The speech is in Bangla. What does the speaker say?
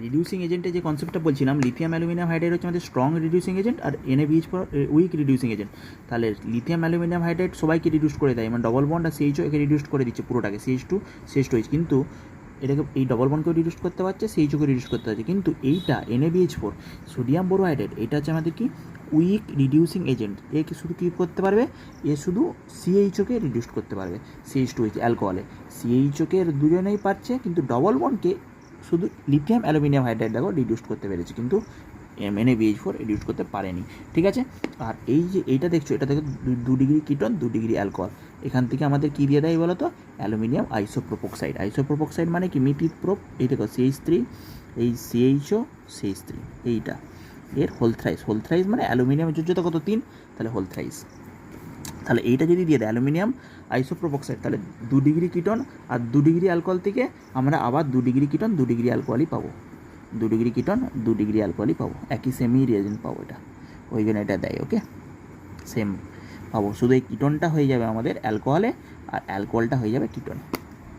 রিডিউসিং এজেন্টের যে কনসেপ্টটা বলছিলাম, লিথিয়াম অ্যালুমিনিয়াম হাইড্রাইড হচ্ছে আমাদের স্ট্রং রিডিউসিং এজেন্ট আর NaBH4 উইক রিডিউসিং এজেন্ট। তাহলে লিথিয়াম অ্যালুমিনিয়াম হাইড্রাইড সবাইকে রিডিউস করে দেয়, মানে ডবল বন্ড আর CHO একে রিডিউস করে দিচ্ছে পুরোটাকে, CH2 CH2H, কিন্তু এটাকে এই ডবল বন্ডকেও রিডিউস করতে পারছে, CHO-কে রিডিউস করতে পারছে, কিন্তু এইটা NaBH4 সোডিয়াম বোরোহাইড্রাইড এটা হচ্ছে আমাদের কি উইক রিডিউসিং এজেন্ট। এ কি শুধু কী করতে পারবে, এ শুধু CHO-কে রিডিউস করতে পারবে, CH2H অ্যালকোহলে। CHO-কে দুজনেই পারছে, কিন্তু ডবল বন্ডকে শুধু লিথিয়াম অ্যালুমিনিয়াম হাইড্রাইড দেখো রিডিউস করতে পেরেছে, কিন্তু NaBH4 রিডিউস করতে পারেনি। ঠিক আছে, আর এই যে এইটা দেখছো, এটা দেখো 2 ডিগ্রি কিটন 2 ডিগ্রি অ্যালকোহল। এখান থেকে আমাদের কী দিয়ে দেয় বলো তো, অ্যালুমিনিয়াম আইসোপ্রোপক্সাইড। আইসোপ্রোপক্সাইড মানে কি, মিথিল প্রোপ, এই দেখো CH3, এই CHO CH3, এইটা এর হোল থ্রাইস মানে অ্যালুমিনিয়ামের যোজ্যতা কত 3, তাহলে হোল থ্রাইস। তাহলে এইটা যদি দিয়ে দেয় অ্যালুমিনিয়াম আইসোপ্রোপক্সাইড, তাহলে 2 ডিগ্রি কিটন আর 2 ডিগ্রি অ্যালকোহল থেকে আমরা আবার 2 ডিগ্রি কিটন 2 ডিগ্রি অ্যালকোহলই পাবো, 2 ডিগ্রি কিটন 2 ডিগ্রি অ্যালকোহলই পাবো, একই সেমই রিয়েজেন্ট পাবো, এটা ওই জন্য এটা দেয়। ওকে, সেম পাবো, শুধু এই কিটনটা হয়ে যাবে আমাদের অ্যালকোহলে আর অ্যালকোহলটা হয়ে যাবে কিটনে।